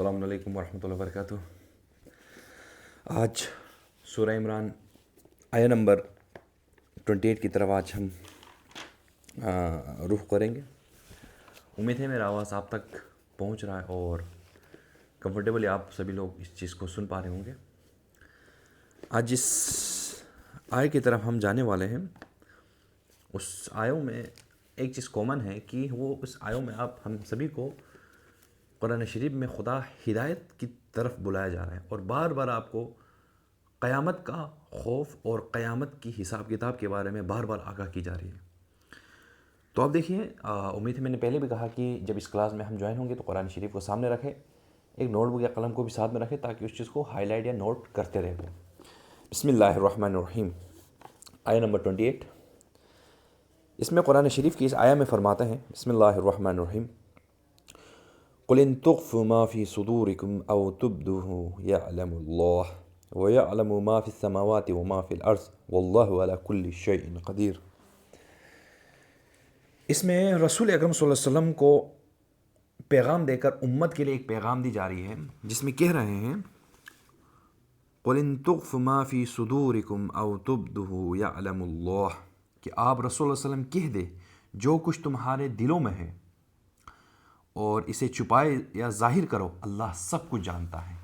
السلام علیکم ورحمۃ اللہ وبرکاتہ۔ آج سورہ عمران آیہ نمبر 28 کی طرف آج ہم رخ کریں گے۔ امید ہے میرا آواز آپ تک پہنچ رہا ہے اور کمفرٹیبلی آپ سبھی لوگ اس چیز کو سن پا رہے ہوں گے۔ آج جس آیہ کی طرف ہم جانے والے ہیں اس آیوں میں ایک چیز کامن ہے کہ وہ اس آیوں میں آپ ہم سبھی کو قرآن شریف میں خدا ہدایت کی طرف بلایا جا رہا ہے اور بار بار آپ کو قیامت کا خوف اور قیامت کی حساب کتاب کے بارے میں بار بار آگاہ کی جا رہی ہے۔ تو آپ دیکھیے، امید ہے میں نے پہلے بھی کہا کہ جب اس کلاس میں ہم جوائن ہوں گے تو قرآن شریف کو سامنے رکھیں، ایک نوٹ بک یا قلم کو بھی ساتھ میں رکھیں تاکہ اس چیز کو ہائی لائٹ یا نوٹ کرتے رہیں۔ بسم اللہ الرحمن الرحیم، آیہ نمبر 28۔ اس میں قرآن شریف کی اس آیہ میں فرماتے ہیں، بسم اللہ الرحمن الرحیم، قل ان تخفوا ما في صدوركم او تبدوه يعلم الله ويعلم ما في السماوات وما في الارض والله على كل شيء قدیر۔ اس میں رسول اکرم صلی اللہ علیہ وسلم کو پیغام دے کر امت کے لیے ایک پیغام دی جا رہی ہے جس میں کہہ رہے ہیں قل ان تخفوا ما في صدوركم او تبدوه يعلم الله، کہ آپ رسول اللہ علیہ وسلم کہہ دے جو کچھ تمہارے دلوں میں ہے اور اسے چھپائے یا ظاہر کرو، اللہ سب کچھ جانتا ہے۔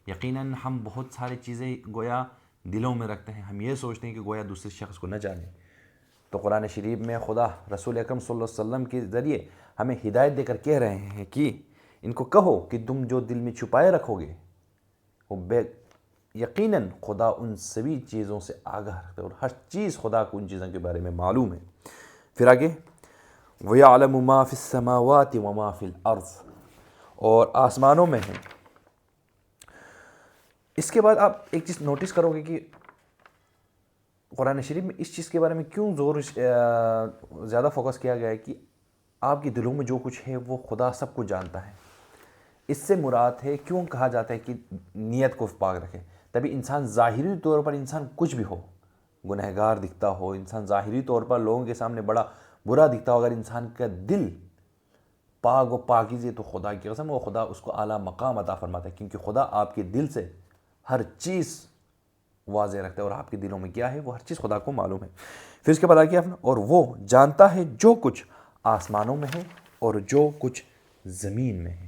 یقیناً ہم بہت ساری چیزیں گویا دلوں میں رکھتے ہیں، ہم یہ سوچتے ہیں کہ گویا دوسرے شخص کو نہ جانے۔ تو قرآن شریف میں خدا رسول اکرم صلی اللہ علیہ وسلم کے ذریعے ہمیں ہدایت دے کر کہہ رہے ہیں کہ ان کو کہو کہ تم جو دل میں چھپائے رکھو گے وہ یقیناً خدا ان سبھی چیزوں سے آگاہ رکھتا ہے اور ہر چیز خدا کو ان چیزوں کے بارے میں معلوم ہے۔ پھر آگے وَيَعْلَمُ مَا فِي السَّمَاوَاتِ وَمَا فِي الْأَرْضِ، اور آسمانوں میں ہیں۔ اس کے بعد آپ ایک چیز نوٹس کرو گے کہ قرآن شریف میں اس چیز کے بارے میں کیوں زیادہ فوکس کیا گیا ہے کہ آپ کے دلوں میں جو کچھ ہے وہ خدا سب کچھ جانتا ہے۔ اس سے مراد ہے، کیوں کہا جاتا ہے کہ نیت کو پاک رکھے؟ تبھی انسان ظاہری طور پر انسان کچھ بھی ہو، گنہگار دکھتا ہو، انسان ظاہری طور پر لوگوں کے سامنے بڑا برا دکھتا ہو، اگر انسان کا دل پاک و پاکیزی تو خدا کی قسم وہ خدا اس کو اعلیٰ مقام عطا فرماتا ہے، کیونکہ خدا آپ کے دل سے ہر چیز واضح رکھتا ہے اور آپ کے دلوں میں کیا ہے وہ ہر چیز خدا کو معلوم ہے۔ پھر اس کے بعد کیا، اور وہ جانتا ہے جو کچھ آسمانوں میں ہے اور جو کچھ زمین میں ہے۔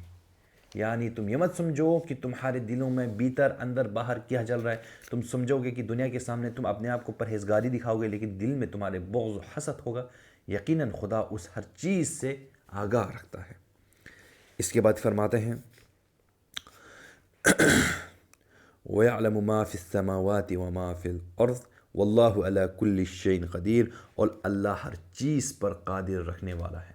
یعنی تم یہ مت سمجھو کہ تمہارے دلوں میں بھیتر اندر باہر کیا چل رہا ہے، تم سمجھو گے کہ دنیا کے سامنے تم اپنے آپ کو پرہیزگاری دکھاؤ گے لیکن دل میں تمہارے بغض و حسد ہوگا۔ یقیناً خدا اس ہر چیز سے آگاہ رکھتا ہے۔ اس کے بعد فرماتے ہیں وَيَعْلَمُ مَا فِي السَّمَاوَاتِ وَمَا فِي الْأَرْضِ وَاللَّهُ عَلَى كُلِّ شَيْءٍ قدیر، اور اللہ ہر چیز پر قادر رکھنے والا ہے۔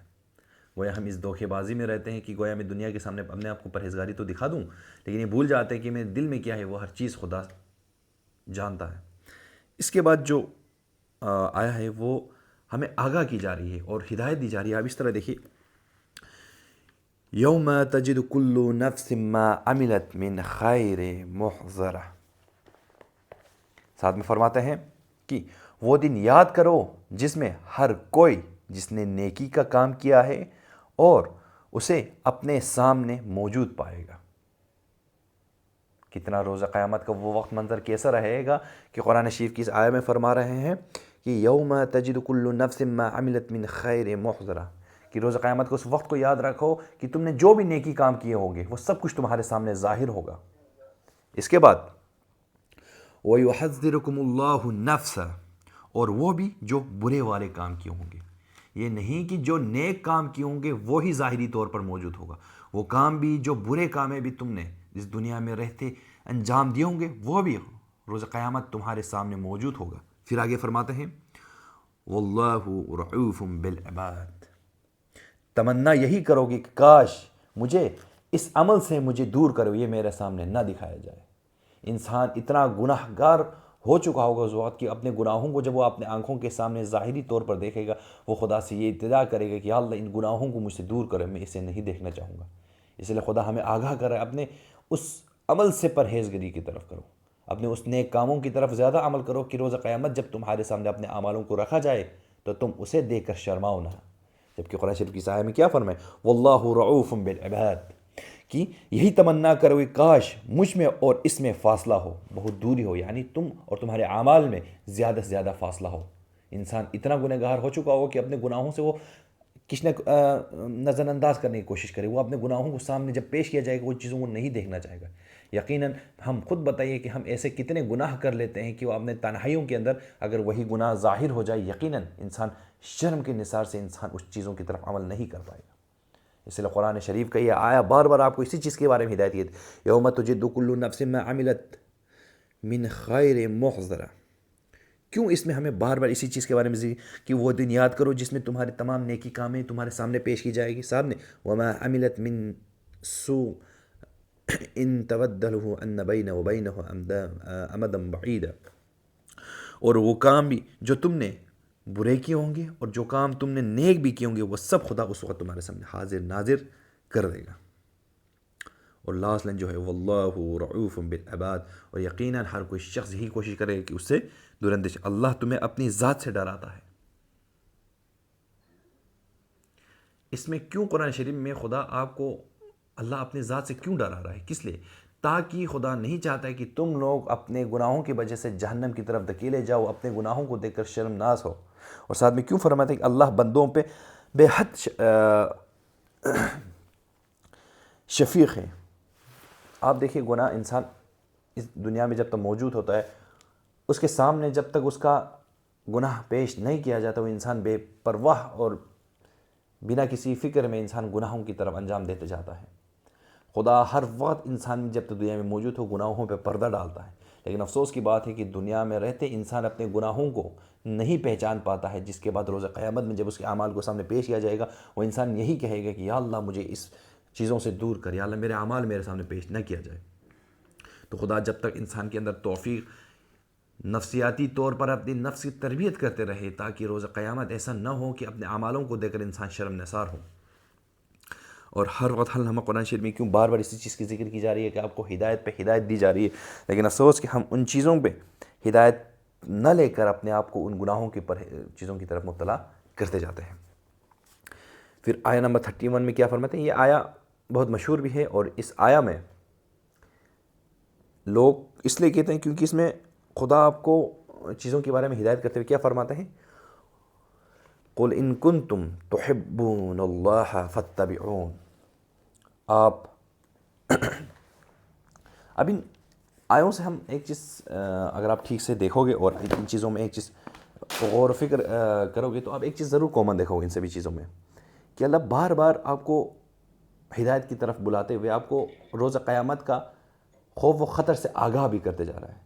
گویا ہم اس دھوکے بازی میں رہتے ہیں کہ گویا میں دنیا کے سامنے اپنے آپ کو پرہیزگاری تو دکھا دوں لیکن یہ بھول جاتے ہیں کہ میرے دل میں کیا ہے وہ ہر چیز خدا جانتا ہے۔ اس کے بعد جو آیا ہے وہ ہمیں آگاہ کی جا رہی ہے اور ہدایت دی جا رہی ہے۔ آپ اس طرح دیکھیے، یوم تجد کل نفس ما عملت من خیر محضرہ، ساتھ میں فرماتے ہیں کہ وہ دن یاد کرو جس میں ہر کوئی جس نے نیکی کا کام کیا ہے اور اسے اپنے سامنے موجود پائے گا۔ کتنا روزہ قیامت کا وہ وقت منظر کیسا رہے گا کہ قرآن شریف کی اس آیہ میں فرما رہے ہیں کہ یوم تجد کل نفس ما عملت من خیر محضرہ، کہ روز قیامت کو اس وقت کو یاد رکھو کہ تم نے جو بھی نیکی کام کیے ہوں گے وہ سب کچھ تمہارے سامنے ظاہر ہوگا۔ اس کے بعد وَيُحَذِّرُكُمُ اللَّهُ النَّفْسَ، اور وہ بھی جو برے والے کام کیے ہوں گے۔ یہ نہیں کہ جو نیک کام کیے ہوں گے وہی ظاہری طور پر موجود ہوگا، وہ کام بھی جو برے کام ہے بھی تم نے اس دنیا میں رہتے انجام دیے ہوں گے وہ بھی روز قیامت تمہارے سامنے موجود ہوگا۔ پھر آگے فرماتے ہیں وَاللَّهُ رَعُوفٌ بِالْعِبَادِ، تمنا یہی کرو گے کہ کاش مجھے اس عمل سے مجھے دور کرو، یہ میرے سامنے نہ دکھایا جائے۔ انسان اتنا گناہ گار ہو چکا ہوگا اس وقت کہ اپنے گناہوں کو جب وہ اپنے آنکھوں کے سامنے ظاہری طور پر دیکھے گا وہ خدا سے یہ التجا کرے گا کہ یا اللہ ان گناہوں کو مجھ سے دور کرے، میں اسے نہیں دیکھنا چاہوں گا۔ اس لیے خدا ہمیں آگاہ کر رہا ہے اپنے اس عمل سے پرہیزگاری کی طرف کرو، اپنے اس نیک کاموں کی طرف زیادہ عمل کرو کہ روز قیامت جب تمہارے سامنے اپنے اعمالوں کو رکھا جائے تو تم اسے دیکھ کر شرماؤ نہ۔ جبکہ قرآن شریف کی آیت میں کیا فرمائے، واللہ رعوف بالعباد، کہ یہی تمنا کرو کہ کاش مجھ میں اور اس میں فاصلہ ہو، بہت دوری ہو، یعنی تم اور تمہارے اعمال میں زیادہ سے زیادہ فاصلہ ہو۔ انسان اتنا گنہ گار ہو چکا ہو کہ اپنے گناہوں سے وہ کچھ نہ نظر انداز کرنے کی کوشش کرے، وہ اپنے گناہوں کو سامنے جب پیش کیا جائے گا وہ چیزوں کو نہیں دیکھنا چاہے گا۔ یقیناً ہم خود بتائیے کہ ہم ایسے کتنے گناہ کر لیتے ہیں کہ وہ اپنے تنہائیوں کے اندر اگر وہی گناہ ظاہر ہو جائے، یقیناً انسان شرم کے نثار سے انسان اس چیزوں کی طرف عمل نہیں کر پائے گا۔ اس لیے قرآن شریف کا یہ آیا بار بار آپ کو اسی چیز کے بارے میں ہدایت کی ہے، یوم تجد کل نفس ما عملت من خیر محضرہ۔ کیوں اس میں ہمیں بار بار اسی چیز کے بارے میں کہ وہ دن یاد کرو جس میں تمہاری تمام نیکی کامیں تمہارے سامنے پیش کی جائے گی، سامنے وما عملت من سوء ان تبدلہ ان بین وبینہ امدا بعیدا، اور وہ کام بھی جو تم نے برے کیے ہوں گے اور جو کام تم نے نیک بھی کیے ہوں گے وہ سب خدا اس وقت تمہارے سامنے حاضر ناظر کر دے گا۔ اور لاسٹ لائن جو ہے واللہ رعوف بالعباد، اور یقیناً ہر کوئی شخص یہی کوشش کرے کہ اس سے دراندیش۔ اللہ تمہیں اپنی ذات سے ڈراتا ہے۔ اس میں کیوں قرآن شریف میں خدا آپ کو اللہ اپنی ذات سے کیوں ڈرا رہا ہے؟ کس لیے؟ تاکہ خدا نہیں چاہتا ہے کہ تم لوگ اپنے گناہوں کی وجہ سے جہنم کی طرف دھکیلے جاؤ، اپنے گناہوں کو دیکھ کر شرمناز ہو۔ اور ساتھ میں کیوں فرماتا ہے کہ اللہ بندوں پہ بے حد شفیق ہے۔ آپ دیکھیے گناہ انسان اس دنیا میں جب تک موجود ہوتا ہے اس کے سامنے جب تک اس کا گناہ پیش نہیں کیا جاتا وہ انسان بے پرواہ اور بنا کسی فکر میں انسان گناہوں کی طرف انجام دیتے جاتا ہے۔ خدا ہر وقت انسان جب تک دنیا میں موجود ہو گناہوں پہ پردہ ڈالتا ہے، لیکن افسوس کی بات ہے کہ دنیا میں رہتے انسان اپنے گناہوں کو نہیں پہچان پاتا ہے، جس کے بعد روز قیامت میں جب اس کے اعمال کو سامنے پیش کیا جائے گا وہ انسان یہی کہے گا کہ یا اللہ مجھے اس چیزوں سے دور کر، یا اللہ میرے اعمال میرے سامنے پیش نہ کیا جائے۔ تو خدا جب تک انسان کے اندر توفیق نفسیاتی طور پر اپنی نفس کی تربیت کرتے رہے تاکہ روز قیامت ایسا نہ ہو کہ اپنے اعمالوں کو دیکھ کر انسان شرم نثار ہو۔ اور ہر وقت ہم قرآن شریف میں کیوں بار بار اسی چیز کی ذکر کی جا رہی ہے کہ آپ کو ہدایت پہ ہدایت دی جا رہی ہے، لیکن افسوس کہ ہم ان چیزوں پہ ہدایت نہ لے کر اپنے آپ کو ان گناہوں کی چیزوں کی طرف مبتلا کرتے جاتے ہیں۔ پھر آیا نمبر 31 میں کیا فرماتے ہیں؟ یہ آیا بہت مشہور بھی ہے، اور اس آیا میں لوگ اس لیے کہتے ہیں کیونکہ اس میں خدا آپ کو چیزوں کے بارے میں ہدایت کرتے ہوئے کیا فرماتے ہیں؟ قل ان کنتم تحبون اللہ فاتبعون۔ آپ اب ان آیوں سے ہم ایک چیز اگر آپ ٹھیک سے دیکھو گے اور ان چیزوں میں ایک چیز غور و فکر کرو گے تو آپ ایک چیز ضرور کامن دیکھو گے ان سبھی چیزوں میں، کہ اللہ بار بار آپ کو ہدایت کی طرف بلاتے ہوئے آپ کو روز قیامت کا خوف و خطر سے آگاہ بھی کرتے جا رہا ہے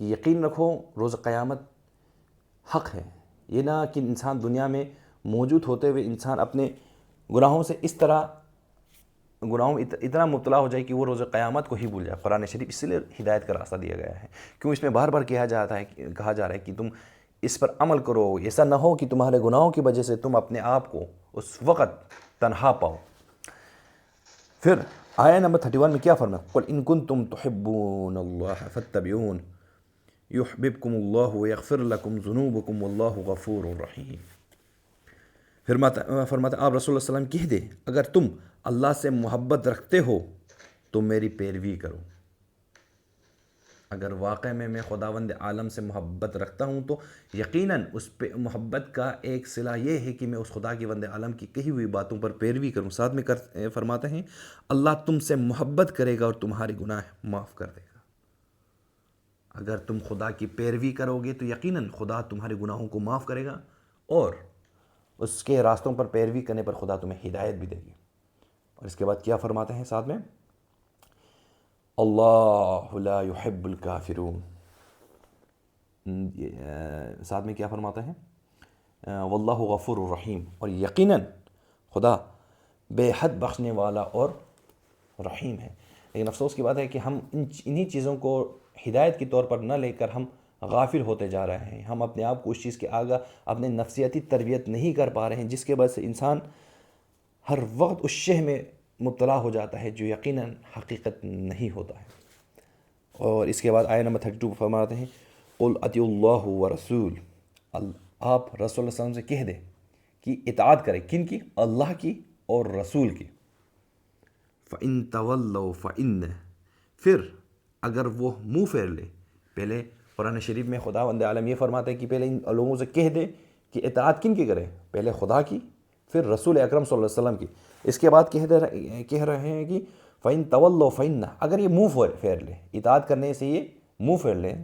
کہ یقین رکھو روز قیامت حق ہے۔ یہ نہ کہ انسان دنیا میں موجود ہوتے ہوئے انسان اپنے گناہوں سے اس طرح گناہوں میں اتنا مبتلا ہو جائے کہ وہ روز قیامت کو ہی بھول جائے۔ قرآن شریف اس لیے ہدایت کا راستہ دیا گیا ہے، کیوں اس میں بار بار کہا جا رہا ہے کہ تم اس پر عمل کرو، ایسا نہ ہو کہ تمہارے گناہوں کی وجہ سے تم اپنے آپ کو اس وقت تنہا پاؤ۔ پھر آیا نمبر 31 میں کیا فرمایا؟ قل ان کنتم تحبون اللہ فاتبعون یحببکم اللہ ویغفر لکم ذنوبکم واللہ غفور رحیم۔ پھر فرماتا آپ رسول اللہ علیہ وسلم کہہ دے اگر تم اللہ سے محبت رکھتے ہو تو میری پیروی کرو۔ اگر واقع میں خداوند عالم سے محبت رکھتا ہوں تو یقیناً اس پہ محبت کا ایک صلہ یہ ہے کہ میں اس خدا کی وند عالم کی کہی ہوئی باتوں پر پیروی کروں۔ ساتھ میں فرماتے ہیں اللہ تم سے محبت کرے گا اور تمہارے گناہ معاف کر دے گا۔ اگر تم خدا کی پیروی کرو گے تو یقیناً خدا تمہارے گناہوں کو معاف کرے گا اور اس کے راستوں پر پیروی کرنے پر خدا تمہیں ہدایت بھی دے گی۔ اور اس کے بعد کیا فرماتے ہیں ساتھ میں؟ اللہ لا يحب الکافرون۔ ساتھ میں کیا فرماتے ہیں؟ واللہ غفور الرحیم، اور یقیناً خدا بے حد بخشنے والا اور رحیم ہے۔ لیکن افسوس کی بات ہے کہ ہم انہی چیزوں کو ہدایت کے طور پر نہ لے کر ہم غافل ہوتے جا رہے ہیں۔ ہم اپنے آپ کو اس چیز کے آگاہ اپنے نفسیاتی تربیت نہیں کر پا رہے ہیں، جس کے وجہ سے انسان ہر وقت اس شے میں مبتلا ہو جاتا ہے جو یقیناً حقیقت نہیں ہوتا ہے۔ اور اس کے بعد آیہ نمبر 32 فرماتے ہیں قل اطیعوا اللہ ورسول۔ آپ رسول اللہ صلی اللہ علیہ وسلم سے کہہ دیں کہ اطاعت کرے، کن کی؟ اللہ کی اور رسول کی۔ فَإِن تَوَلَّوْا فَإِنَّ، پھر اگر وہ منہ پھیر لے. پہلے قرآن شریف میں خداوند عالم یہ فرماتا ہے کہ پہلے ان لوگوں سے کہہ دے کہ اطاعت کن کی کریں، پہلے خدا کی پھر رسول اکرم صلی اللہ علیہ وسلم کی. اس کے بعد کہہ رہے ہیں کہ فَإِن تَوَلَّوْا فَإِنَّ، اگر یہ منہ پھیر لے، اطاعت کرنے سے یہ منہ پھیر لے،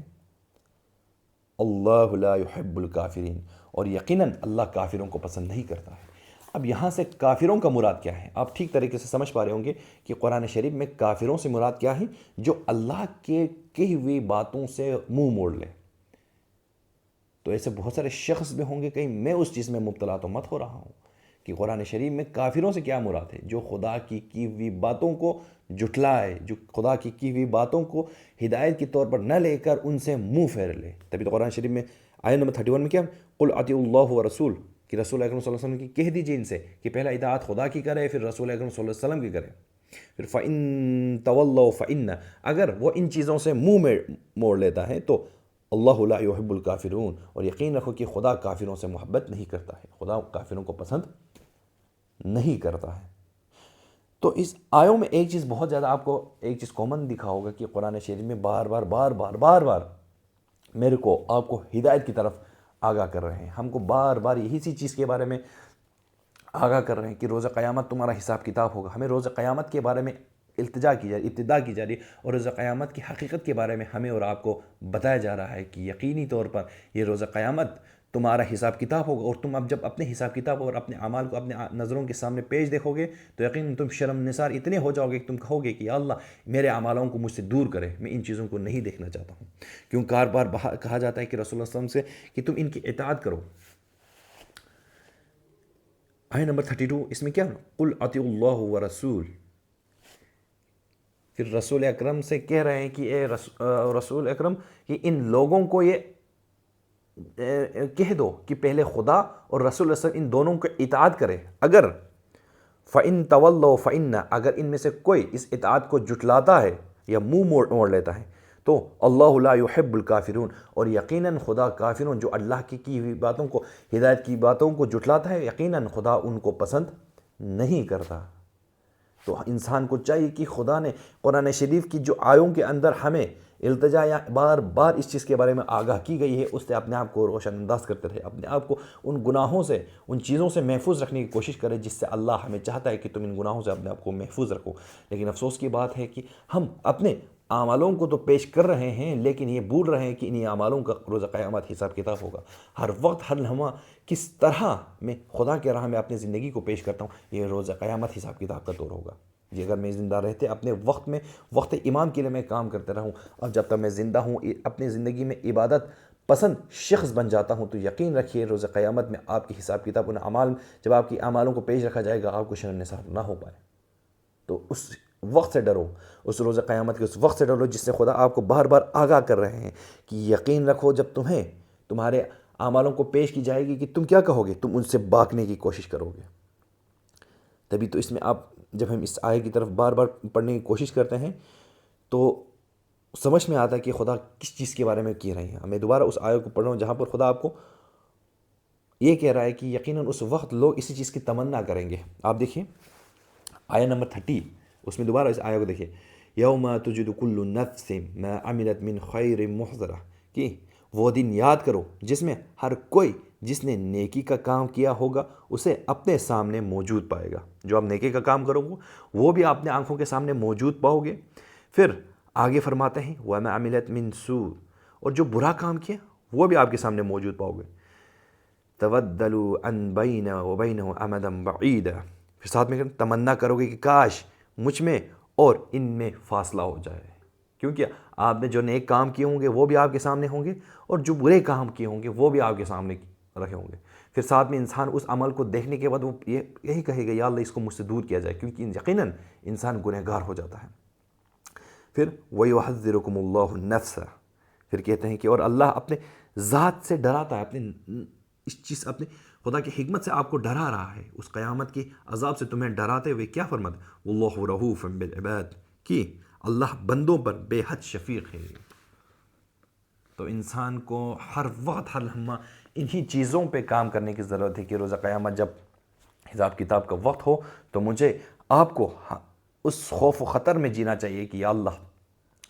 اللہ لا يحب الکافرین، اور یقیناً اللہ کافروں کو پسند نہیں کرتا ہے. اب یہاں سے کافروں کا مراد کیا ہے؟ آپ ٹھیک طریقے سے سمجھ پا رہے ہوں گے کہ قرآن شریف میں کافروں سے مراد کیا ہے؟ جو اللہ کے کہی ہوئی باتوں سے منہ موڑ لے. تو ایسے بہت سارے شخص بھی ہوں گے، کہیں میں اس چیز میں مبتلا تو مت ہو رہا ہوں کہ قرآن شریف میں کافروں سے کیا مراد ہے؟ جو خدا کی ہوئی باتوں کو جھٹلائے، جو خدا کی ہوئی باتوں کو ہدایت کے طور پر نہ لے کر ان سے منہ پھیر لے. تبھی تو قرآن شریف میں آیت نمبر 31 میں کیا، قل اطیعوا اللہ ورسول، کہ رسول اکرم صلی اللہ علیہ وسلم کی کہہ دیجیے ان سے کہ پہلا اطاعت خدا کی کرے، پھر رسول اکرم صلی اللہ علیہ وسلم کی کرے. پھر فَإِن تَوَلَّوْا فَإِنَّ، اگر وہ ان چیزوں سے منہ موڑ لیتا ہے تو اللہ لا يحب الکافرون، اور یقین رکھو کہ خدا کافروں سے محبت نہیں کرتا ہے، خدا کافروں کو پسند نہیں کرتا ہے. تو اس آیوں میں ایک چیز بہت زیادہ آپ کو ایک چیز کامن دکھا ہوگا کہ قرآن شریف میں بار بار میرے کو آپ کو ہدایت کی طرف آگاہ کر رہے ہیں. ہم کو بار بار یہی سی چیز کے بارے میں آگاہ کر رہے ہیں کہ روز قیامت تمہارا حساب کتاب ہوگا. ہمیں روز قیامت کے بارے میں ابتدا کی جا رہی ہے، اور روز قیامت کی حقیقت کے بارے میں ہمیں اور آپ کو بتایا جا رہا ہے کہ یقینی طور پر یہ روز قیامت تمہارا حساب کتاب ہوگا. اور تم اب جب اپنے حساب کتاب اور اپنے اعمال کو اپنے نظروں کے سامنے پیش دیکھو گے تو یقیناً تم شرم نثار اتنے ہو جاؤ گے کہ تم کہو گے کہ یا اللہ میرے اعمالوں کو مجھ سے دور کرے، میں ان چیزوں کو نہیں دیکھنا چاہتا ہوں. کیوں بار کہا جاتا ہے کہ رسول اللہ صلی اللہ علیہ وسلم سے کہ تم ان کی اطاعت کرو. آیت نمبر 32 اس میں کیا، قل اطیعوا اللہ ورسول، پھر رسول اکرم سے کہہ رہے ہیں کہ اے رسول اکرم کہ ان لوگوں کو یہ کہہ دو کہ پہلے خدا اور رسول اللہ ان دونوں کو اطاعت کرے. اگر فَإِن تَوَلَّوْا فَإِنَّ، اگر ان میں سے کوئی اس اطاعت کو جھٹلاتا ہے یا منہ موڑ لیتا ہے تو اللہ لا يحب الکافرون، اور یقیناً خدا کافروں جو اللہ کی ہوئی باتوں کو، ہدایت کی باتوں کو جھٹلاتا ہے، یقیناً خدا ان کو پسند نہیں کرتا. تو انسان کو چاہیے کہ خدا نے قرآن شریف کی جو آیوں کے اندر ہمیں التجا یا بار اس چیز کے بارے میں آگاہ کی گئی ہے، اس سے اپنے آپ کو روشن انداز کرتے رہے، اپنے آپ کو ان گناہوں سے، ان چیزوں سے محفوظ رکھنے کی کوشش کرے جس سے اللہ ہمیں چاہتا ہے کہ تم ان گناہوں سے اپنے آپ کو محفوظ رکھو. لیکن افسوس کی بات ہے کہ ہم اپنے اعمالوں کو تو پیش کر رہے ہیں لیکن یہ بھول رہے ہیں کہ انہی اعمالوں کا روز قیامت حساب کتاب ہوگا. ہر وقت ہر لمحہ کس طرح میں خدا کے راہ میں اپنی زندگی کو پیش کرتا ہوں، یہ روز قیامت حساب کتاب کا دور ہوگا. جی اگر میں زندہ رہتے اپنے وقت امام کے لیے میں کام کرتے رہوں، اور جب تک میں زندہ ہوں اپنی زندگی میں عبادت پسند شخص بن جاتا ہوں، تو یقین رکھیے روز قیامت میں آپ کی حساب کتاب ان اعمال، جب آپ کی اعمالوں کو پیش رکھا جائے گا آپ کو شرم نثار نہ ہو پائے. تو اس وقت سے ڈرو، اس روز قیامت کے اس وقت سے ڈرو جس سے خدا آپ کو بار بار آگاہ کر رہے ہیں کہ یقین رکھو جب تمہارے اعمالوں کو پیش کی جائے گی کہ تم کیا کہو گے، تم ان سے بھاگنے کی کوشش کرو گے. تبھی تو اس میں جب ہم اس آیت کی طرف بار پڑھنے کی کوشش کرتے ہیں تو سمجھ میں آتا ہے کہ خدا کس چیز کے بارے میں کہہ رہے ہیں. میں دوبارہ اس آیت کو پڑھ رہا ہوں جہاں پر خدا آپ کو یہ کہہ رہا ہے کہ یقیناً اس وقت لوگ اسی چیز کی تمنا کریں گے. آپ دیکھیں آیت نمبر 30، اس میں دوبارہ اس آیت کو دیکھیں، یوم تجد کل نفس ما عملت من خیر محضرہ، کہ وہ دن یاد کرو جس میں ہر کوئی جس نے نیکی کا کام کیا ہوگا اسے اپنے سامنے موجود پائے گا. جو آپ نیکی کا کام کرو گے وہ بھی اپنے آنکھوں کے سامنے موجود پاؤ گے. پھر آگے فرماتے ہیں وَمَا عَمِلَتْ مِن سُوءٍ، اور جو برا کام کیا وہ بھی آپ کے سامنے موجود پاؤ گے. تَبَدَّلُوا عَنْ بَيْنَ وَبَيْنَهُ أَمَدًا بَعِيدًا، پھر ساتھ میں تمنا کرو گے کہ کاش مجھ میں اور ان میں فاصلہ ہو جائے، کیونکہ آپ نے جو نیک کام کیے ہوں گے وہ بھی آپ کے سامنے ہوں گے اور جو برے کام کیے ہوں گے وہ بھی آپ کے سامنے رکھے ہوں گے. پھر ساتھ میں انسان اس عمل کو دیکھنے کے بعد وہ یہی کہے گا یا اللہ اس کو مجھ سے دور کیا جائے، کیونکہ یقیناً انسان گنہگار ہو جاتا ہے. پھر وَيُحَذِّرُكُمُ اللَّهُ النَّفْسَ، پھر کہتے ہیں کہ اور اللہ اپنے ذات سے ڈراتا ہے، اپنے خدا کی حکمت سے آپ کو ڈرا رہا ہے. اس قیامت کی عذاب سے تمہیں ڈراتے ہوئے کیا فرماتا، وَاللَّهُ رَءُوفٌ بِالْعِبَادِ، کہ اللہ بندوں پر بے حد شفیق ہے. تو انسان کو ہر وقت ہر لمحہ انہی چیزوں پہ کام کرنے کی ضرورت ہے کہ روز قیامت جب حساب کتاب کا وقت ہو تو مجھے آپ کو اس خوف و خطر میں جینا چاہیے کہ یا اللہ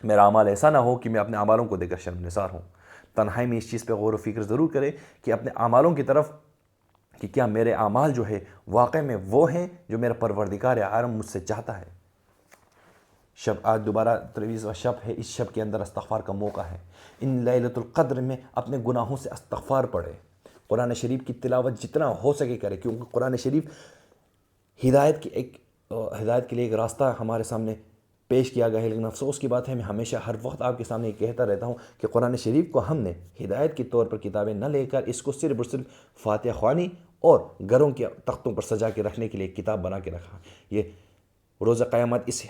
میرا اعمال ایسا نہ ہو کہ میں اپنے اعمالوں کو دیکھ کر شرمسار ہوں۔ تنہائی میں اس چیز پہ غور و فکر ضرور کریں کہ اپنے اعمالوں کی طرف کہ کیا میرے اعمال جو ہے واقع میں وہ ہیں جو میرا پروردگار عالم مجھ سے چاہتا ہے۔ آج دوبارہ 23واں شب ہے، اس شب کے اندر استغفار کا موقع ہے۔ ان لیلۃ القدر میں اپنے گناہوں سے استغفار پڑھے، قرآن شریف کی تلاوت جتنا ہو سکے کرے، کیونکہ قرآن شریف ہدایت کے لیے ایک راستہ ہمارے سامنے پیش کیا گیا ہے۔ لیکن افسوس کی بات ہے، میں ہمیشہ ہر وقت آپ کے سامنے یہ کہتا رہتا ہوں کہ قرآن شریف کو ہم نے ہدایت کے طور پر کتابیں نہ لے کر اس کو صرف اور صرف فاتحہ خوانی اور گھروں کے تختوں پر سجا کے رکھنے کے لیے کتاب بنا کے رکھا۔ یہ روز قیامت اس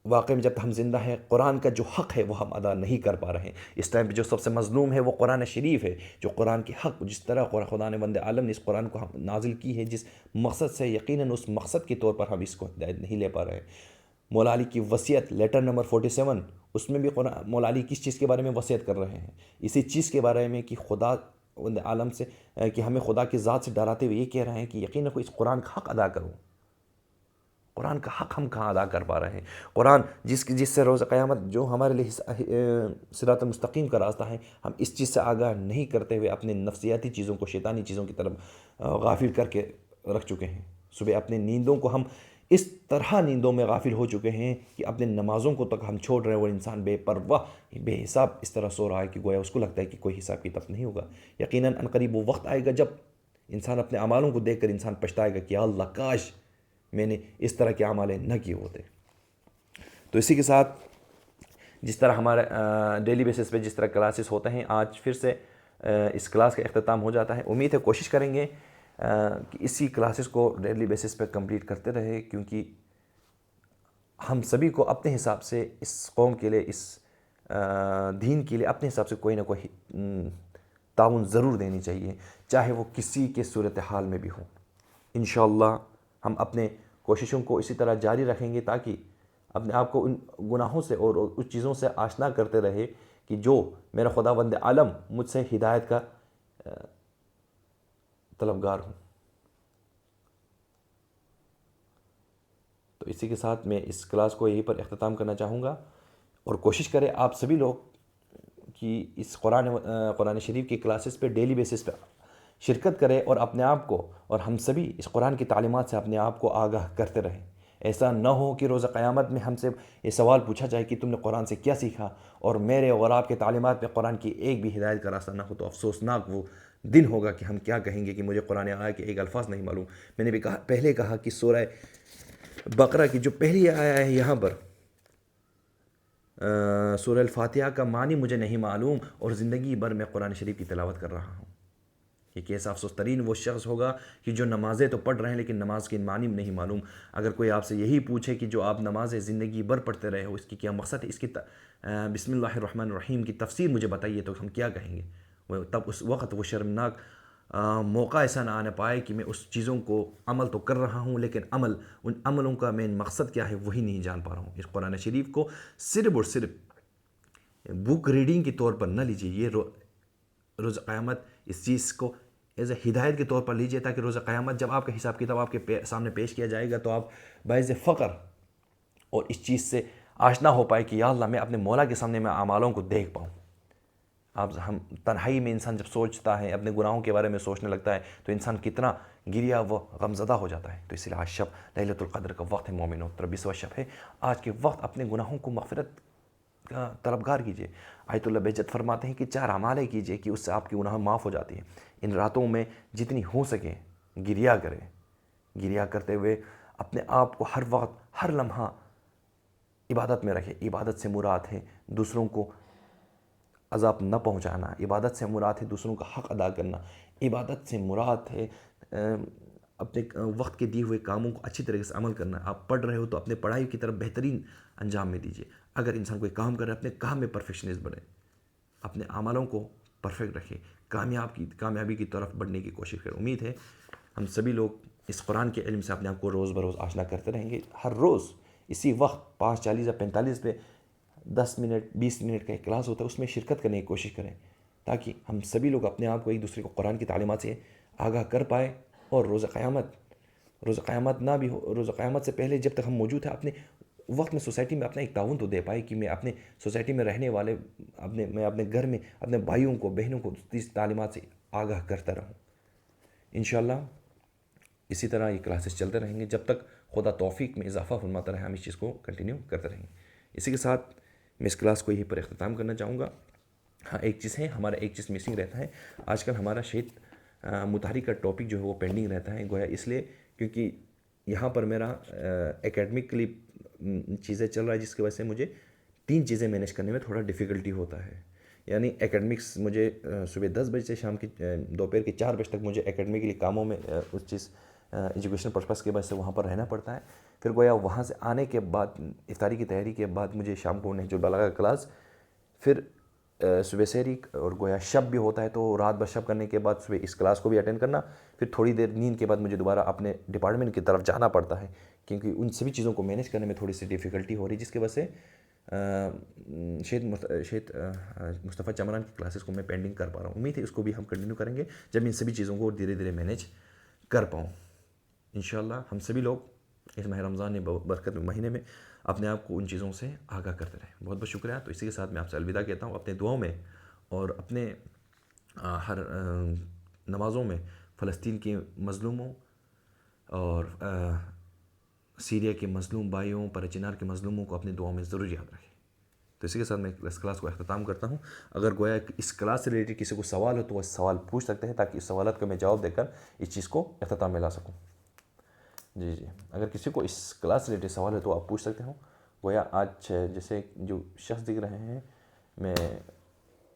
واقعے میں جب ہم زندہ ہیں، قرآن کا جو حق ہے وہ ہم ادا نہیں کر پا رہے ہیں۔ اس ٹائم پہ جو سب سے مظلوم ہے وہ قرآن شریف ہے، جو قرآن کے حق جس طرح خدا نے بند عالم نے اس قرآن کو نازل کی ہے، جس مقصد سے، یقیناً اس مقصد کے طور پر ہم اس کو ہدایت نہیں لے پا رہے ہیں۔ مولا علی کی وصیت لیٹر نمبر 47، اس میں بھی مولا علی کس چیز کے بارے میں وصیت کر رہے ہیں؟ اسی چیز کے بارے میں کہ خدا عالم سے، کہ ہمیں خدا کی ذات سے ڈراتے ہوئے یہ کہہ رہے ہیں کہ یقیناً اس قرآن کا حق ادا کرو۔ قرآن کا حق ہم کہاں ادا کر پا رہے ہیں؟ قرآن جس سے روز قیامت جو ہمارے لیے صراط المستقیم کا راستہ ہے، ہم اس چیز سے آگاہ نہیں کرتے ہوئے اپنے نفسیاتی چیزوں کو، شیطانی چیزوں کی طرف غافل کر کے رکھ چکے ہیں۔ صبح اپنے نیندوں کو ہم اس طرح نیندوں میں غافل ہو چکے ہیں کہ اپنے نمازوں کو تک ہم چھوڑ رہے ہیں، اور انسان بے پرواہ بے حساب اس طرح سو رہا ہے کہ گویا اس کو لگتا ہے کہ کوئی حساب کتاب نہیں ہوگا۔ یقیناً عنقریب وہ وقت آئے گا جب انسان اپنے اعمالوں کو دیکھ کر انسان پچھتائے گا کہ یا اللہ کاش میں نے اس طرح کے اعمال نہ کیے ہوتے۔ تو اسی کے ساتھ جس طرح ہمارے ڈیلی بیسس پہ جس طرح کلاسز ہوتے ہیں، آج پھر سے اس کلاس کا اختتام ہو جاتا ہے۔ امید ہے کوشش کریں گے کہ اسی کلاسز کو ڈیلی بیسس پہ کمپلیٹ کرتے رہے، کیونکہ ہم سبھی کو اپنے حساب سے اس قوم کے لیے، اس دین کے لیے اپنے حساب سے کوئی نہ کوئی تعاون ضرور دینی چاہیے، چاہے وہ کسی کے صورتحال میں بھی ہو۔ انشاءاللہ ہم اپنے کوششوں کو اسی طرح جاری رکھیں گے تاکہ اپنے آپ کو ان گناہوں سے اور اس چیزوں سے آشنا کرتے رہے کہ جو میرا خداوند عالم مجھ سے ہدایت کا طلبگار ہوں۔ تو اسی کے ساتھ میں اس کلاس کو یہیں پر اختتام کرنا چاہوں گا، اور کوشش کریں آپ سبھی لوگ کہ اس قرآن شریف کی کلاسز پہ ڈیلی بیسس پہ شرکت کریں، اور اپنے آپ کو اور ہم سبھی اس قرآن کی تعلیمات سے اپنے آپ کو آگاہ کرتے رہیں۔ ایسا نہ ہو کہ روز قیامت میں ہم سے یہ سوال پوچھا جائے کہ تم نے قرآن سے کیا سیکھا، اور میرے اور آپ کے تعلیمات میں قرآن کی ایک بھی ہدایت کا راستہ نہ ہو، تو افسوسناک وہ دن ہوگا کہ ہم کیا کہیں گے کہ مجھے قرآن آیا کہ ایک الفاظ نہیں معلوم۔ میں نے بھی پہلے کہا کہ سورہ بقرہ کی جو پہلی آیا ہے یہاں پر، سورہ الفاتحہ کا معنی مجھے نہیں معلوم، اور زندگی بھر میں قرآن شریف کی تلاوت کر رہا ہوں۔ یہ کیسا افسوس ترین وہ شخص ہوگا کہ جو نمازیں تو پڑھ رہے ہیں لیکن نماز کے معنی نہیں معلوم۔ اگر کوئی آپ سے یہی پوچھے کہ جو آپ نمازیں زندگی بھر پڑھتے رہے ہو، اس کی کیا مقصد ہے، اس کی بسم اللہ الرحمن الرحیم کی تفسیر مجھے بتائیے، تو ہم کیا کہیں گے؟ تب اس وقت وہ شرمناک موقع ایسا نہ آنے پائے کہ میں اس چیزوں کو عمل تو کر رہا ہوں، لیکن ان عملوں کا مین مقصد کیا ہے وہی نہیں جان پا رہا ہوں۔ اس قرآن شریف کو صرف اور صرف بک ریڈنگ کے طور پر نہ لیجیے، یہ روز قیامت اس چیز کو ایز اے ہدایت کے طور پر لیجیے، تاکہ روز قیامت جب آپ کا حساب کتاب آپ کے سامنے پیش کیا جائے گا تو آپ باعث فخر اور اس چیز سے آشنا ہو پائے کہ یا اللہ میں اپنے مولا کے سامنے میں اعمالوں کو دیکھ پاؤں۔ ہم تنہائی میں انسان جب سوچتا ہے، اپنے گناہوں کے بارے میں سوچنے لگتا ہے، تو انسان کتنا گریا و غمزدہ ہو جاتا ہے۔ تو اس لیے آج شب لیلۃ القدر کا وقت ہے مومنوں، 23واں شب ہے۔ آج کے وقت اپنے گناہوں کو مغفرت کا طلبگار کیجیے۔ آیت اللہ بہجت فرماتے ہیں کہ 4 اعمال کیجیے کہ اس سے آپ کی گناہ معاف ہو جاتی ہیں۔ ان راتوں میں جتنی ہو سکے گریا کریں، گریا کرتے ہوئے اپنے آپ کو ہر وقت ہر لمحہ عبادت میں رکھیں۔ عبادت سے مراد ہے دوسروں کو عذاب نہ پہنچانا، عبادت سے مراد ہے دوسروں کا حق ادا کرنا، عبادت سے مراد ہے اپنے وقت کے دیے ہوئے کاموں کو اچھی طریقے سے عمل کرنا۔ آپ پڑھ رہے ہو تو اپنے پڑھائی کی طرف بہترین انجام میں دیجیے۔ اگر انسان کوئی کام کر رہا ہے، اپنے کام میں پرفیکشنسٹ بنے، اپنے اعمالوں کو پرفیکٹ رکھیں، کامیابی کی طرف بڑھنے کی کوشش کریں۔ امید ہے ہم سبھی لوگ اس قرآن کے علم سے اپنے آپ کو روز بروز آشنا کرتے رہیں گے۔ ہر روز اسی وقت 5:40 یا 45 پہ 10 منٹ 20 منٹ کا ایک کلاس ہوتا ہے، اس میں شرکت کرنے کی کوشش کریں، تاکہ ہم سبھی لوگ اپنے آپ کو ایک دوسرے کو قرآن کی تعلیمات سے آگاہ کر پائیں، اور روز قیامت نہ بھی ہو، روز قیامت سے پہلے جب تک ہم موجود ہیں اپنے وقت میں سوسائٹی میں اپنا ایک تعاون تو دے پائے کہ میں اپنے سوسائٹی میں رہنے والے میں اپنے گھر میں اپنے بھائیوں کو بہنوں کو اس تعلیمات سے آگاہ کرتا رہوں. انشاءاللہ اسی طرح یہ کلاسز چلتے رہیں گے جب تک خدا توفیق میں اضافہ فرماتا رہے. ہم اس چیز کو کنٹینیو کرتے رہیں گے. اسی کے ساتھ میں اس کلاس کو یہیں پر اختتام کرنا چاہوں گا. ہاں ایک چیز ہے, ہمارا ایک چیز مسنگ رہتا ہے. آج کل ہمارا شہید متحرک کا ٹاپک جو ہے وہ پینڈنگ رہتا ہے, گویا اس لیے کیونکہ یہاں پر میرا اکیڈمکلی چیزیں چل رہا ہے, جس کی وجہ سے مجھے 3 چیزیں مینیج کرنے میں تھوڑا ڈیفیکلٹی ہوتا ہے. یعنی اکیڈمکس مجھے صبح 10 بجے سے شام کی دوپہر کے 4 بجے تک مجھے اکیڈمکلی کاموں میں اس چیز ایجوکیشن پرپس کی وجہ سے وہاں پر رہنا پڑتا ہے. پھر گویا وہاں سے آنے کے بعد افطاری کی تیاری کے بعد مجھے شام کو نہج البلاغہ کا کلاس, پھر صبح سحری اور گویا شب بھی ہوتا ہے تو رات بھر شب کرنے کے بعد صبح اس کلاس کو بھی اٹینڈ کرنا, پھر تھوڑی دیر نیند کے بعد مجھے دوبارہ اپنے ڈپارٹمنٹ کی طرف جانا پڑتا ہے کیونکہ ان سبھی چیزوں کو مینیج کرنے میں تھوڑی سی ڈیفیکلٹی ہو رہی ہے, جس کی وجہ سے شہید مصطفیٰ چمران کی کلاسز کو میں پینڈنگ کر پا رہا ہوں. امید ہے اس کو بھی ہم کنٹینیو کریں گے جب ان سبھی چیزوں کو دھیرے دھیرے مینیج کر پاؤں. انشاءاللہ ہم سبھی لوگ اس ماہ رمضان برکت مہینے میں اپنے آپ کو ان چیزوں سے آگاہ کرتے رہیں. بہت بہت شکریہ. تو اسی کے ساتھ میں آپ سے الوداع کہتا ہوں. اپنے دعاؤں میں اور اپنے ہر نمازوں میں فلسطین کے مظلوموں اور سیریا کے مظلوم بھائیوں, پرچنار کے مظلوموں کو اپنے دعاؤں میں ضرور یاد رکھیں. تو اسی کے ساتھ میں اس کلاس کو اختتام کرتا ہوں. اگر گویا اس کلاس سے ریلیٹڈ کسی کو سوال ہو تو وہ سوال پوچھ سکتے ہیں تاکہ اس سوالات کو میں جواب دے کر اس چیز کو اختتام میں لا سکوں. جی اگر کسی کو اس کلاس سے ریلیٹڈ سوال ہے تو آپ پوچھ سکتے ہو. گویا آج جیسے جو شخص دکھ رہے ہیں, میں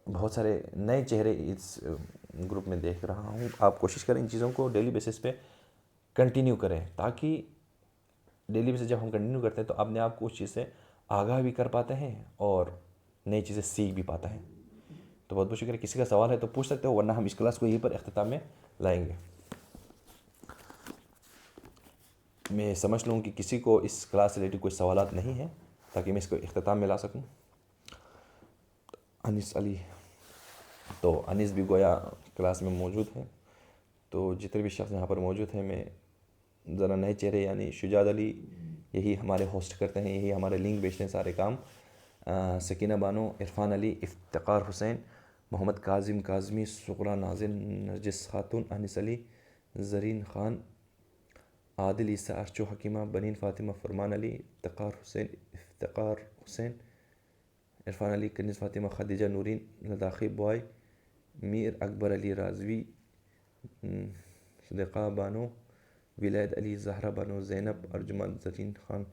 بہت سارے نئے چہرے اس گروپ میں دیکھ رہا ہوں. آپ کوشش کریں ان چیزوں کو ڈیلی بیسس پہ کنٹینیو کریں تاکہ ڈیلی بیسس جب ہم کنٹینیو کرتے ہیں تو اپنے آپ کو اس چیز سے آگاہ بھی کر پاتے ہیں اور نئی چیزیں سیکھ بھی پاتے ہیں. تو بہت بہت شکریہ. کسی کا سوال ہے تو پوچھ سکتے ہو, ورنہ ہم اس کلاس کو یہیں پر اختتام میں لائیں گے. میں سمجھ لوں کہ کسی کو اس کلاس سے ریلیٹڈ کوئی سوالات نہیں ہیں تاکہ میں اس کو اختتام میں لا سکوں. انیس علی, تو انیس بھی گویا کلاس میں موجود ہیں. تو جتنے بھی شخص یہاں پر موجود ہیں, میں ذرا نئے چہرے یعنی شجاعت علی یہی ہمارے ہوسٹ کرتے ہیں, یہی ہمارے لنک بیچتے ہیں سارے کام. سکینہ بانو, عرفان علی, افتخار حسین, محمد کاظم کاظمی, سغرا نازن, نرجس خاتون, انیس علی, زرین خان, عادل عیسیٰ, ارچو حکیمہ, بنین فاطمہ, فرمان علی, افتخار حسین, عرفان علی, کنیز فاطمہ, خدیجہ نورین, لداخی بوائے, میر اکبر علی رازوی, صدقہ بانو, ولید علی, زہرہ بانو, زینب, ارجمند, زرین خان.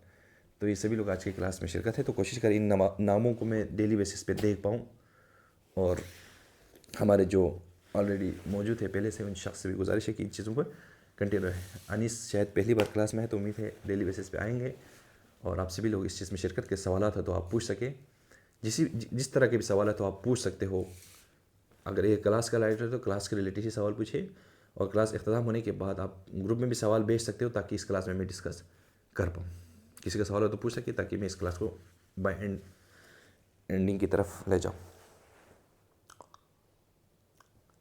تو یہ سبھی لوگ آج کی کلاس میں شرکت ہے. تو کوشش کریں ان ناموں کو میں ڈیلی بیسس پہ دیکھ پاؤں, اور ہمارے جو آلریڈی موجود ہے پہلے سے ان شخص سے بھی گزارش ہے کہ ان چیزوں پر کنٹینیو رہے. انیس شاید پہلی بار کلاس میں ہے تو امید ہے ڈیلی بیسس پہ آئیں گے اور آپ سبھی لوگ اس چیز میں شرکت کے سوالات ہیں تو آپ پوچھ سکیں. جس طرح کے بھی سوالات تو آپ پوچھ سکتے ہو. اگر یہ کلاس کا لائٹ ہے تو کلاس کے ریلیٹڈ ہی سوال پوچھے, اور کلاس اختتام ہونے کے بعد آپ گروپ میں بھی سوال بھیج سکتے ہو تاکہ اس کلاس میں ڈسکس کر پاؤں. کسی کا سوال ہو تو پوچھ سکے تاکہ میں اس کلاس کو بائی اینڈنگ کی طرف لے جاؤں.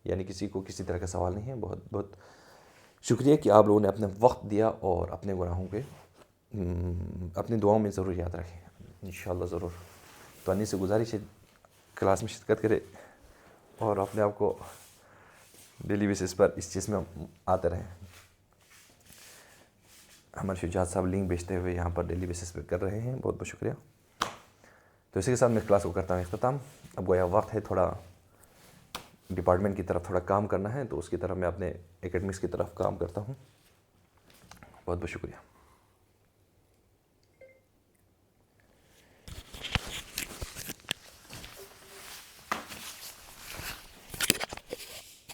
یعنی کسی کو کسی طرح کا سوال نہیں ہے. بہت بہت شکریہ کہ آپ لوگوں نے اپنا وقت دیا اور اپنے گناہوں پہ اپنی دعاؤں میں ضرور یاد رکھیں انشاءاللہ ضرور. تو انیس سے گزارش ہے کلاس میں شرکت کرے اور اپنے آپ کو ڈیلی بیسس پر اس چیز میں آتے رہیں. ہمارے شجاعت صاحب لنک بیچتے ہوئے یہاں پر ڈیلی بیسس پہ کر رہے ہیں. بہت بہت شکریہ. تو اسی کے ساتھ میں کلاس کو کرتا ہوں اختتام. اب گویا وقت ہے تھوڑا ڈپارٹمنٹ کی طرف تھوڑا کام کرنا ہے, تو اس کی طرف میں اپنے اکیڈمکس کی طرف کام کرتا ہوں. بہت بہت شکریہ.